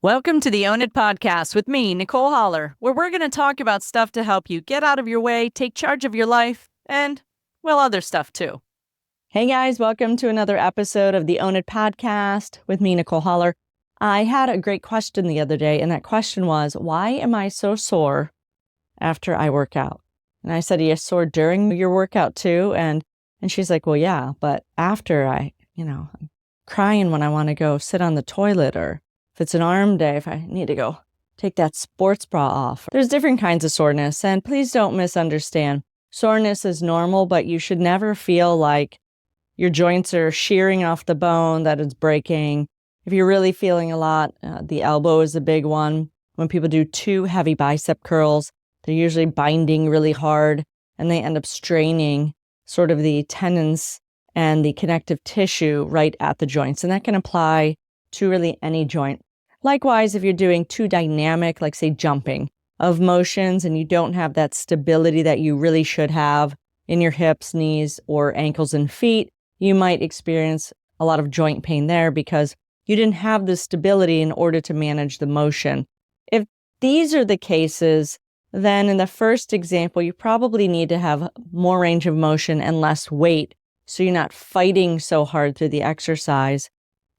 Welcome to the Own It podcast with me, Nicole Holler, where we're going to talk about stuff to help you get out of your way, take charge of your life, and, well, other stuff too. Hey guys, welcome to another episode of the Own It podcast with me, Nicole Holler. I had a great question the other day, and that question was, why am I so sore after I work out? And I said, are you sore during your workout too? And she's like, well, yeah, but after I'm crying when I want to go sit on the toilet, or if it's an arm day, if I need to go take that sports bra off. There's different kinds of soreness, and please don't misunderstand. Soreness is normal, but you should never feel like your joints are shearing off the bone, that it's breaking. If you're really feeling a lot, the elbow is a big one. When people do too heavy bicep curls, they're usually binding really hard, and they end up straining sort of the tendons and the connective tissue right at the joints, and that can apply to really any joint. Likewise, if you're doing too dynamic, like say jumping, of motions, and you don't have that stability that you really should have in your hips, knees, or ankles and feet, you might experience a lot of joint pain there because you didn't have the stability in order to manage the motion. If these are the cases, then in the first example, you probably need to have more range of motion and less weight, so you're not fighting so hard through the exercise.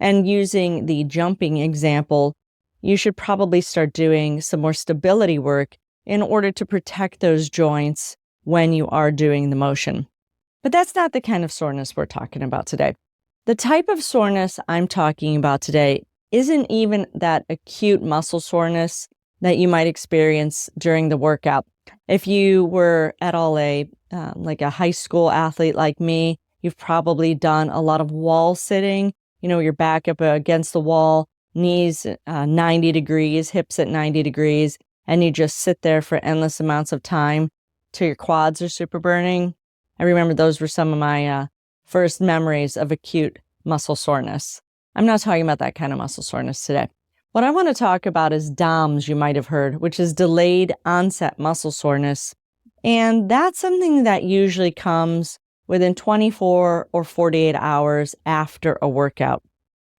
And using the jumping example, you should probably start doing some more stability work in order to protect those joints when you are doing the motion. But that's not the kind of soreness we're talking about today. The type of soreness I'm talking about today isn't even that acute muscle soreness that you might experience during the workout. If you were at all like a high school athlete like me, you've probably done a lot of wall sitting. Your back up against the wall, knees 90 degrees, hips at 90 degrees, and you just sit there for endless amounts of time till your quads are super burning. I remember those were some of my first memories of acute muscle soreness. I'm not talking about that kind of muscle soreness today. What I want to talk about is DOMS, you might have heard, which is Delayed Onset Muscle Soreness. And that's something that usually comes within 24 or 48 hours after a workout.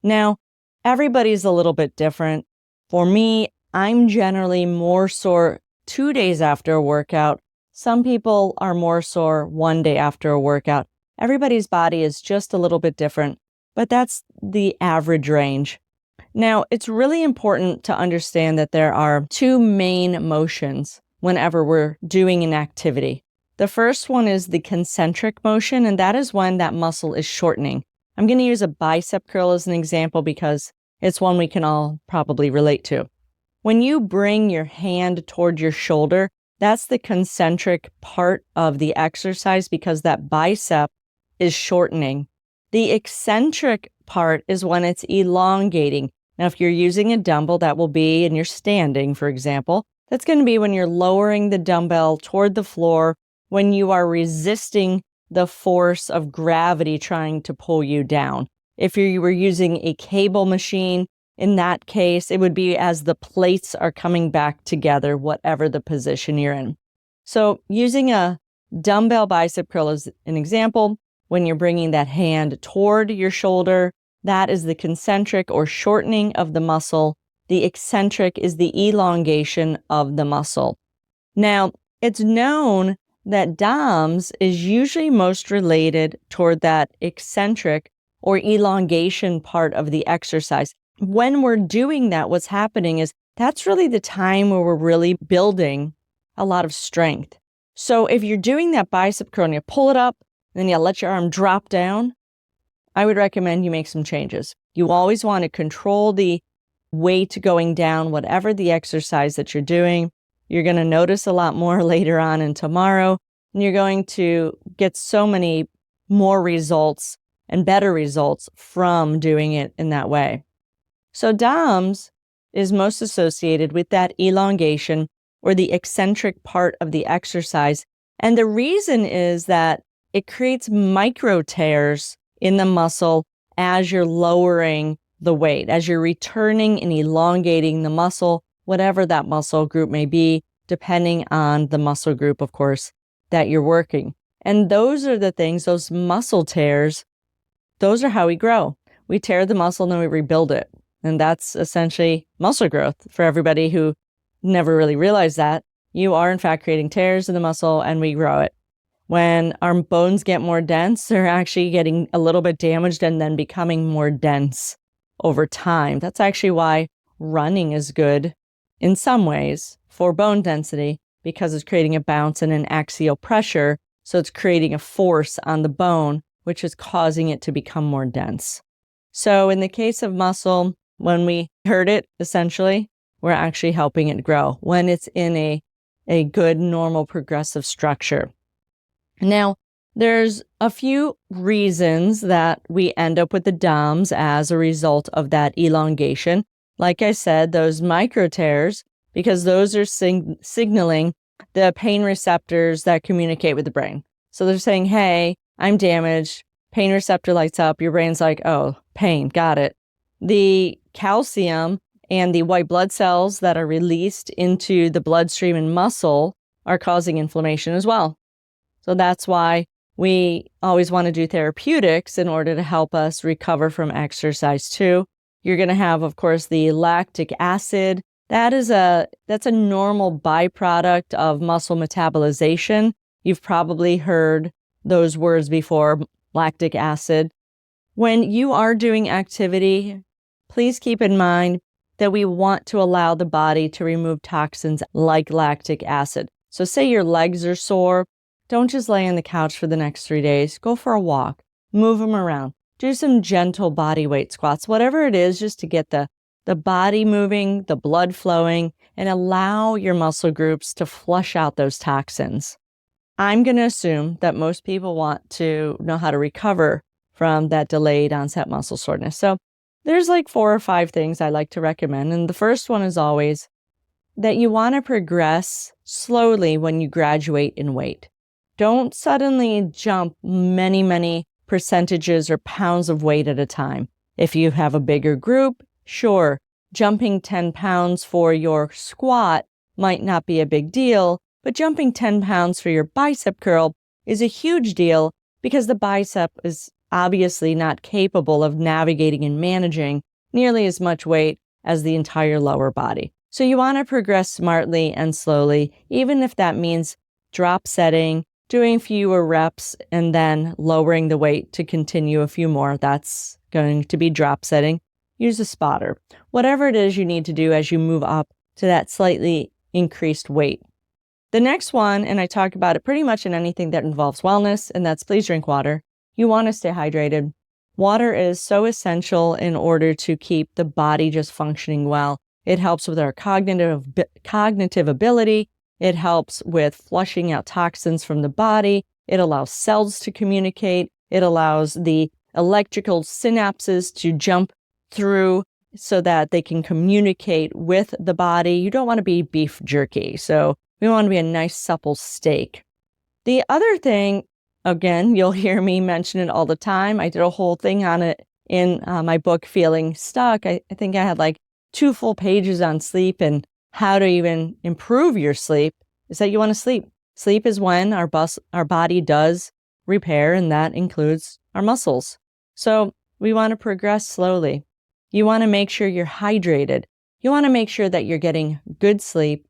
Now, everybody's a little bit different. For me, I'm generally more sore 2 days after a workout. Some people are more sore 1 day after a workout. Everybody's body is just a little bit different, but that's the average range. Now, it's really important to understand that there are two main motions whenever we're doing an activity. The first one is the concentric motion, and that is when that muscle is shortening. I'm going to use a bicep curl as an example because it's one we can all probably relate to. When you bring your hand toward your shoulder, that's the concentric part of the exercise because that bicep is shortening. The eccentric part is when it's elongating. Now, if you're using a dumbbell, that will be, and you're standing, for example, that's going to be when you're lowering the dumbbell toward the floor, when you are resisting the force of gravity trying to pull you down. If you were using a cable machine, in that case, it would be as the plates are coming back together, whatever the position you're in. So using a dumbbell bicep curl as an example, when you're bringing that hand toward your shoulder, that is the concentric or shortening of the muscle. The eccentric is the elongation of the muscle. Now, it's known that DOMS is usually most related toward that eccentric or elongation part of the exercise. When we're doing that, what's happening is that's really the time where we're really building a lot of strength. So if you're doing that bicep curl and you pull it up, and then you let your arm drop down, I would recommend you make some changes. You always want to control the weight going down, whatever the exercise that you're doing. You're going to notice a lot more later on and tomorrow, and you're going to get so many more results and better results from doing it in that way. So DOMS is most associated with that elongation or the eccentric part of the exercise. And the reason is that it creates micro tears in the muscle as you're lowering the weight, as you're returning and elongating the muscle, whatever that muscle group may be, depending on the muscle group, of course, that you're working. And those are the things, those muscle tears, those are how we grow. We tear the muscle and then we rebuild it. And that's essentially muscle growth. For everybody who never really realized that, you are in fact creating tears in the muscle and we grow it. When our bones get more dense, they're actually getting a little bit damaged and then becoming more dense over time. That's actually why running is good in some ways for bone density, because it's creating a bounce and an axial pressure. So it's creating a force on the bone, which is causing it to become more dense. So in the case of muscle, when we hurt it, essentially, we're actually helping it grow when it's in a good, normal, progressive structure. Now, there's a few reasons that we end up with the DOMS as a result of that elongation. Like I said, those micro tears, because those are signaling the pain receptors that communicate with the brain. So they're saying, hey, I'm damaged. Pain receptor lights up. Your brain's like, oh, pain, got it. The calcium and the white blood cells that are released into the bloodstream and muscle are causing inflammation as well. So that's why we always want to do therapeutics in order to help us recover from exercise too. You're going to have, of course, the lactic acid. That's a normal byproduct of muscle metabolization. You've probably heard those words before, lactic acid. When you are doing activity, please keep in mind that we want to allow the body to remove toxins like lactic acid. So say your legs are sore, don't just lay on the couch for the next 3 days. Go for a walk, move them around, do some gentle body weight squats, whatever it is, just to get the body moving, the blood flowing, and allow your muscle groups to flush out those toxins. I'm going to assume that most people want to know how to recover from that delayed onset muscle soreness. So there's like 4 or 5 things I like to recommend. And the first one is always that you want to progress slowly when you graduate in weight. Don't suddenly jump many percentages or pounds of weight at a time. If you have a bigger group, sure, jumping 10 pounds for your squat might not be a big deal, but jumping 10 pounds for your bicep curl is a huge deal because the bicep is obviously not capable of navigating and managing nearly as much weight as the entire lower body. So you want to progress smartly and slowly, even if that means drop setting, doing fewer reps, and then lowering the weight to continue a few more. That's going to be drop setting. Use a spotter. Whatever it is you need to do as you move up to that slightly increased weight. The next one, and I talk about it pretty much in anything that involves wellness, and that's please drink water. You want to stay hydrated. Water is so essential in order to keep the body just functioning well. It helps with our cognitive ability. It helps with flushing out toxins from the body. It allows cells to communicate. It allows the electrical synapses to jump through so that they can communicate with the body. You don't want to be beef jerky. So we want to be a nice supple steak. The other thing, again, you'll hear me mention it all the time. I did a whole thing on it in my book, Feeling Stuck. I think I had like 2 full pages on sleep and how to even improve your sleep, is that you want to sleep. Sleep is when our body does repair, and that includes our muscles. So we want to progress slowly. You want to make sure you're hydrated. You want to make sure that you're getting good sleep.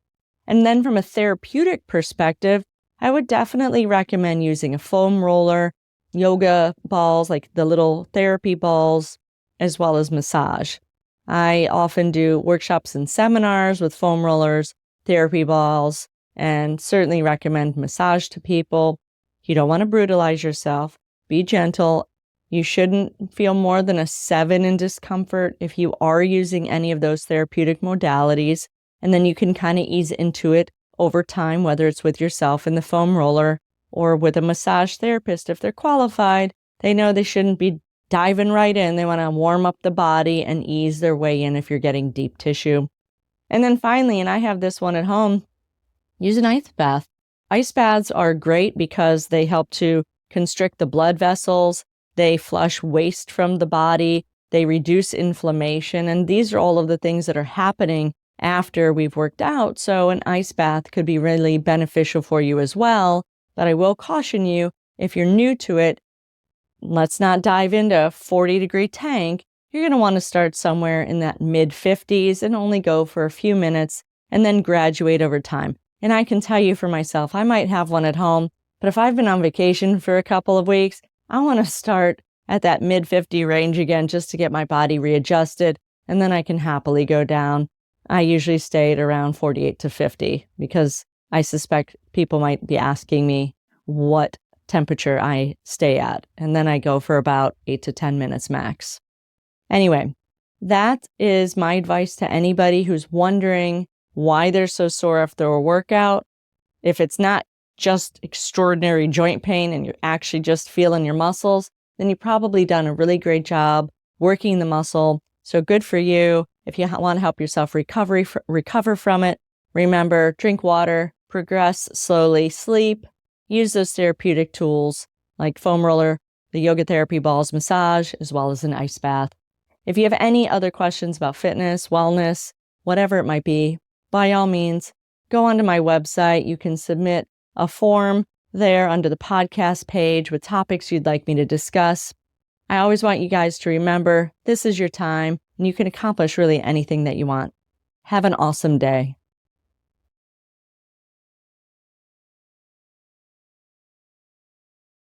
And then from a therapeutic perspective, I would definitely recommend using a foam roller, yoga balls, like the little therapy balls, as well as massage. I often do workshops and seminars with foam rollers, therapy balls, and certainly recommend massage to people. You don't want to brutalize yourself. Be gentle. You shouldn't feel more than a 7 in discomfort if you are using any of those therapeutic modalities. And then you can kind of ease into it over time, whether it's with yourself in the foam roller or with a massage therapist. If they're qualified, they know they shouldn't be diving right in. They want to warm up the body and ease their way in if you're getting deep tissue. And then finally, and I have this one at home, use an ice bath. Ice baths are great because they help to constrict the blood vessels. They flush waste from the body. They reduce inflammation. And these are all of the things that are happening after we've worked out. So an ice bath could be really beneficial for you as well. But I will caution you, if you're new to it, let's not dive into a 40-degree tank. you're going to want to start somewhere in that mid-50s and only go for a few minutes and then graduate over time. And I can tell you for myself, I might have one at home, but if I've been on vacation for a couple of weeks, I want to start at that mid-50 range again just to get my body readjusted, and then I can happily go down. I usually stay at around 48 to 50 because I suspect people might be asking me what temperature I stay at, and then I go for about 8 to 10 minutes max. Anyway, that is my advice to anybody who's wondering why they're so sore after a workout. If it's not just extraordinary joint pain and you're actually just feeling your muscles, then you've probably done a really great job working the muscle. So good for you. If you want to help yourself recover from it, remember, drink water, progress slowly, sleep, use those therapeutic tools like foam roller, the yoga therapy balls massage, as well as an ice bath. If you have any other questions about fitness, wellness, whatever it might be, by all means, go onto my website. You can submit a form there under the podcast page with topics you'd like me to discuss. I always want you guys to remember this is your time and you can accomplish really anything that you want. Have an awesome day.